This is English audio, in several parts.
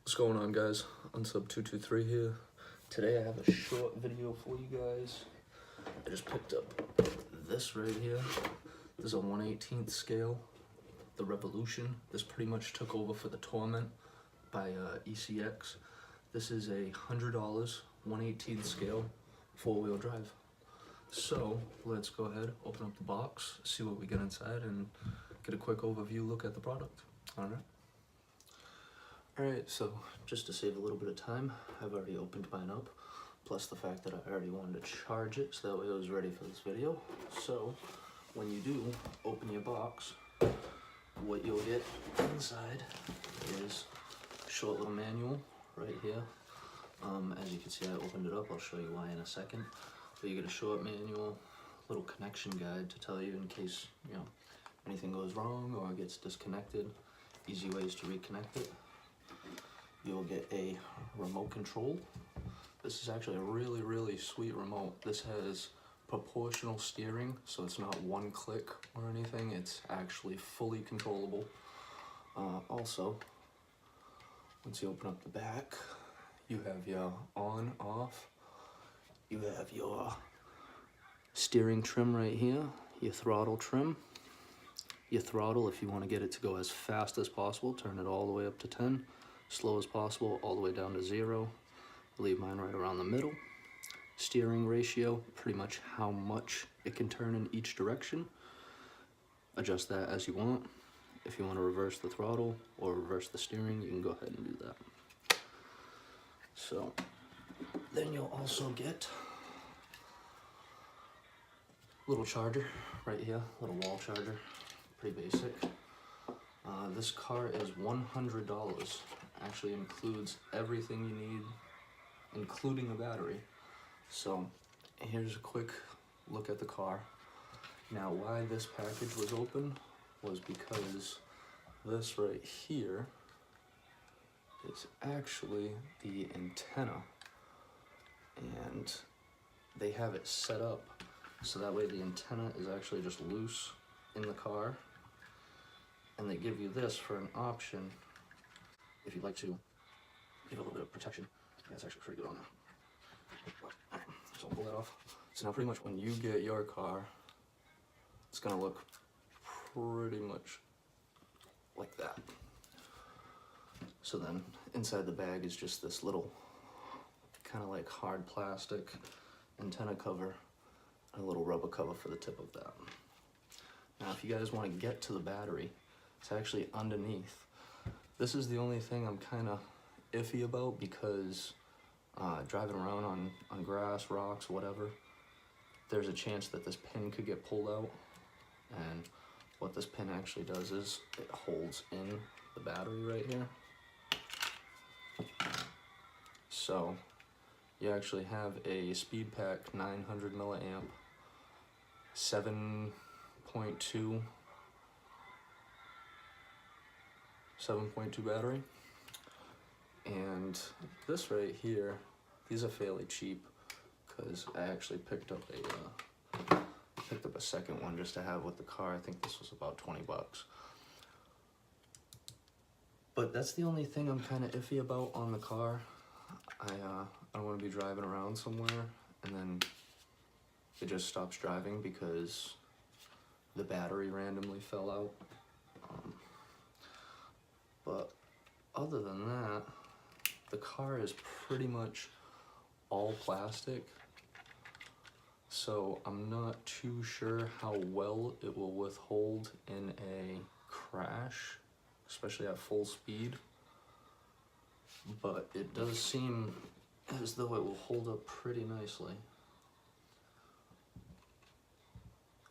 What's going on, guys? Unsub223 here. Today I have a short video for you guys. I just picked up this right here. This is a 1/18th scale, the Revolution. This pretty much took over for the Torment by ECX. This is a $100 1/18th scale, 4-wheel drive. So let's go ahead, open up the box, see what we get inside, and get a quick overview look at the product. Alright, so just to save a little bit of time, I've already opened mine up, plus the fact that I already wanted to charge it, so that way I was ready for this video. So, when you do open your box, what you'll get inside is a short little manual right here. As you can see, I opened it up. I'll show you why in a second. But you get a short manual, little connection guide to tell you in case, anything goes wrong or gets disconnected, easy ways to reconnect it. You'll get a remote control. This is actually a really sweet remote. This has proportional steering, so it's not one click or anything. It's actually fully controllable. Also, once you open up the back, you have your on, off. You have your steering trim right here, your throttle trim. Your throttle, if you want to get it to go as fast as possible, turn it all the way up to 10. Slow as possible, all the way down to 0. Leave mine right around the middle. Steering ratio, pretty much how much it can turn in each direction. Adjust that as you want. If you want to reverse the throttle or reverse the steering, you can go ahead and do that. So, then you'll also get a little charger right here, little wall charger, pretty basic. This car is $100. Actually includes everything you need, including a battery. So here's a quick look at the car. Now, why this package was open was because this right here is actually the antenna, and they have it set up so that way the antenna is actually just loose in the car, and they give you this for an option if you'd like to give a little bit of protection. Yeah, it's actually pretty good on there. Alright, so I'll pull that off. So now pretty much when you get your car, it's gonna look pretty much like that. So then inside the bag is just this little kind of like hard plastic antenna cover and a little rubber cover for the tip of that. Now if you guys want to get to the battery, it's actually underneath. This is the only thing I'm kind of iffy about because driving around on grass, rocks, whatever, there's a chance that this pin could get pulled out. And what this pin actually does is it holds in the battery right here. So you actually have a speed pack 900 milliamp, 7.2 battery, and this right here, these are fairly cheap because I actually picked up a second one just to have with the car. I think this was about 20 bucks. But that's the only thing I'm kind of iffy about on the car. I don't want to be driving around somewhere and then it just stops driving because the battery randomly fell out. But other than that, the car is pretty much all plastic, so I'm not too sure how well it will withhold in a crash, especially at full speed. But it does seem as though it will hold up pretty nicely.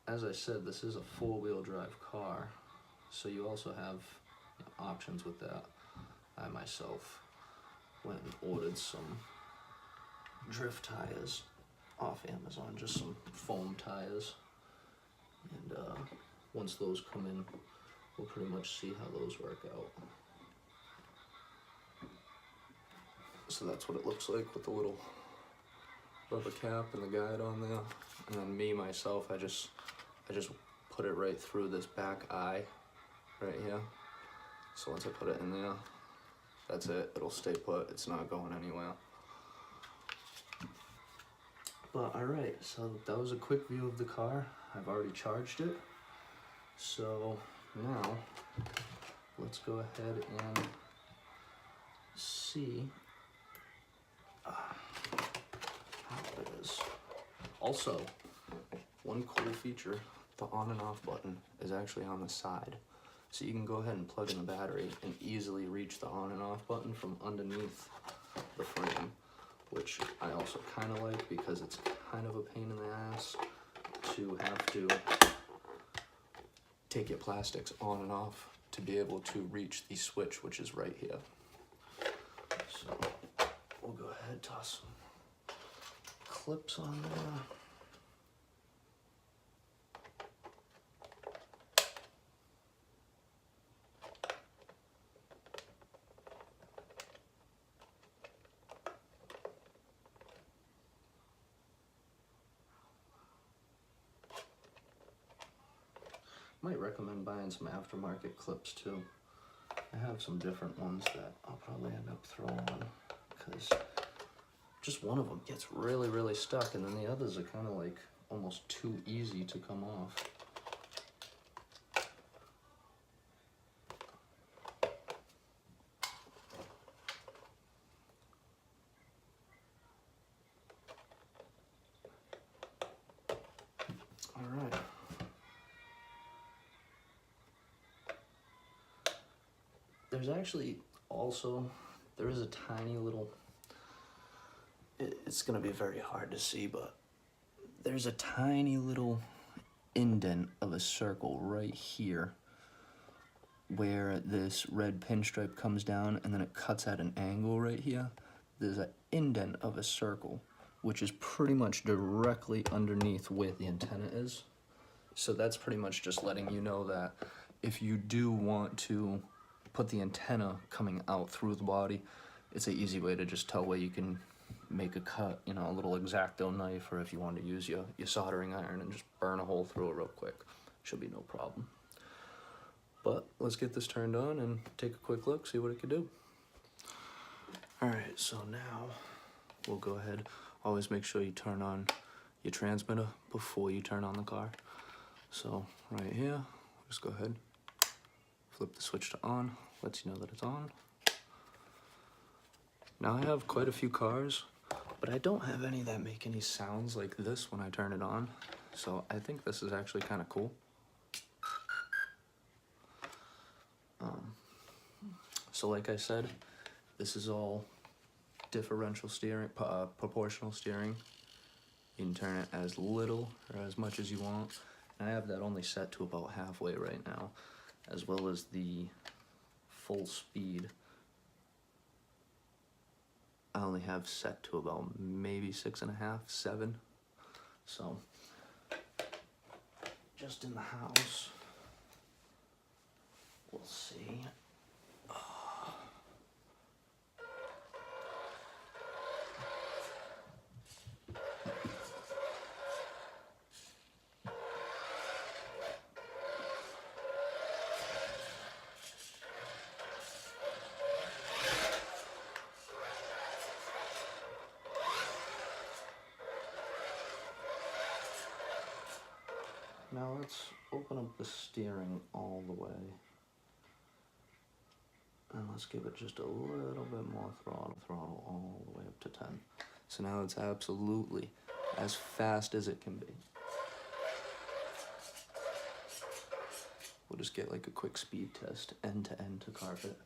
As I said, this is a 4-wheel drive car, so you also have options with that. I myself went and ordered some drift tires off Amazon, just some foam tires, and once those come in, we'll pretty much see how those work out. So that's what it looks like with the little rubber cap and the guide on there. And then me myself, I just put it right through this back eye right here. So once I put it in there, That's it, it'll stay put, it's not going anywhere. But alright, so that was a quick view of the car. I've already charged it. So now, let's go ahead and see how it is. Also, one cool feature, the on and off button is actually on the side. So you can go ahead and plug in the battery and easily reach the on and off button from underneath the frame, which I also kind of like because it's kind of a pain in the ass to have to take your plastics on and off to be able to reach the switch, which is right here. So we'll go ahead and toss some clips on there. Might recommend buying some aftermarket clips too. I have some different ones that I'll probably end up throwing on because just one of them gets really, really stuck, and then the others are kind of like almost too easy to come off. All right. There's actually also, there is a tiny little, it's gonna be very hard to see, but there's a tiny little indent of a circle right here where this red pinstripe comes down and then it cuts at an angle right here. There's an indent of a circle, which is pretty much directly underneath where the antenna is. So that's pretty much just letting you know that if you do want to put the antenna coming out through the body, it's an easy way to just tell where you can make a cut, you know, a little X-Acto knife, or if you want to use your soldering iron and just burn a hole through it real quick. Should be no problem. But let's get this turned on and take a quick look, see what it can do. Alright, so now we'll go ahead. Always make sure you turn on your transmitter before you turn on the car. So right here, just go ahead, flip the switch to on, lets you know that it's on. Now I have quite a few cars, but I don't have any that make any sounds like this when I turn it on. So I think this is actually kind of cool. So like I said, this is all differential steering, proportional steering. You can turn it as little or as much as you want. And I have that only set to about halfway right now, as well as the full speed. I only have set to about maybe 6.5, 7. So, just in the house, we'll see. Now let's open up the steering all the way. And let's give it just a little bit more throttle all the way up to 10. So now it's absolutely as fast as it can be. We'll just get like a quick speed test, end to end to carpet.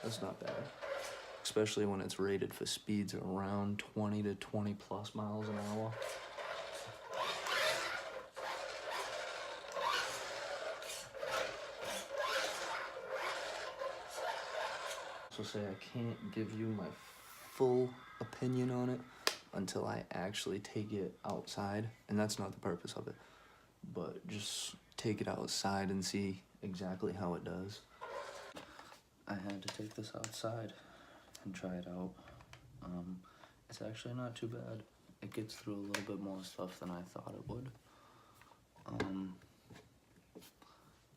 That's not bad. Especially when it's rated for speeds around 20 to 20 plus miles an hour. So say I can't give you my full opinion on it until I actually take it outside, and that's not the purpose of it, but just take it outside and see exactly how it does. I had to take this outside and try it out. It's actually not too bad. It gets through a little bit more stuff than I thought it would.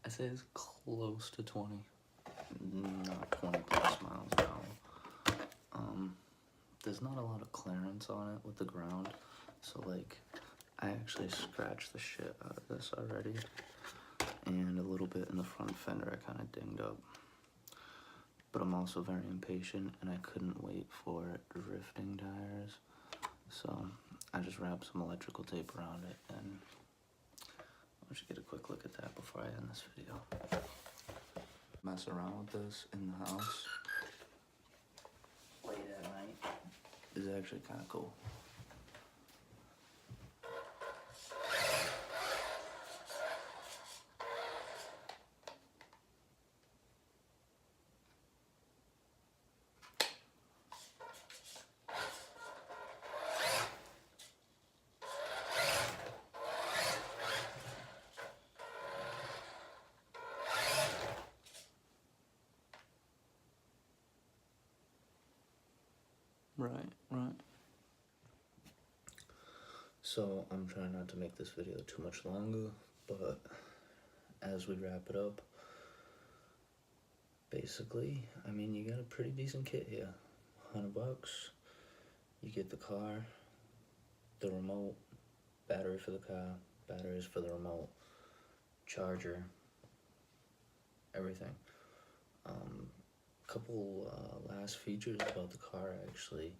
I say it's close to 20, not 20 plus miles an hour. There's not a lot of clearance on it with the ground, so like I actually scratched the shit out of this already, and a little bit in the front fender I kind of dinged up. But I'm also very impatient, and I couldn't wait for drifting tires, so I just wrapped some electrical tape around it, and I'll just get a quick look at that before I end this video. Mess around with this in the house late at night is actually kind of cool. Right. So I'm trying not to make this video too much longer, but as we wrap it up, basically, I mean, you got a pretty decent kit here. $100, you get the car, the remote, battery for the car, batteries for the remote, charger, everything. Couple last features about the car actually.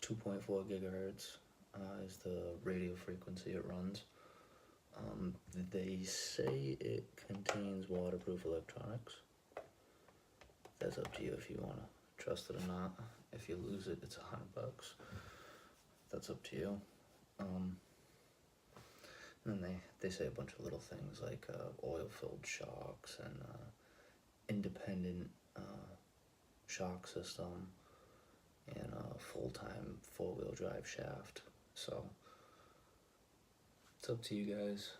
2.4 gigahertz is the radio frequency it runs. They say it contains waterproof electronics. That's up to you if you want to trust it or not. If you lose it, it's $100. That's up to you. And then they say a bunch of little things like oil-filled shocks and independent shock system and a full-time four-wheel drive shaft. So it's up to you guys.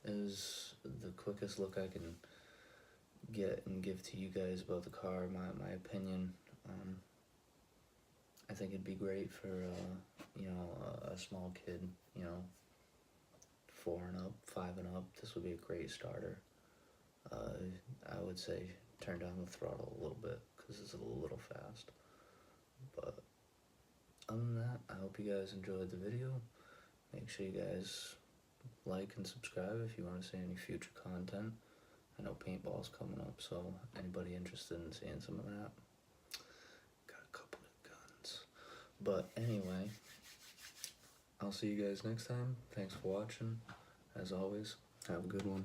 Is the quickest look I can get and give to you guys about the car, my opinion. I think it'd be great for you know, a small kid, you know, 4 and up, 5 and up. This would be a great starter. I would say turn down the throttle a little bit because it's a little fast. But other than that, I hope you guys enjoyed the video. Make sure you guys like and subscribe if you want to see any future content. I know paintball's coming up, so anybody interested in seeing some of that, got a couple of guns. But anyway, I'll see you guys next time. Thanks for watching. As always, have a good one.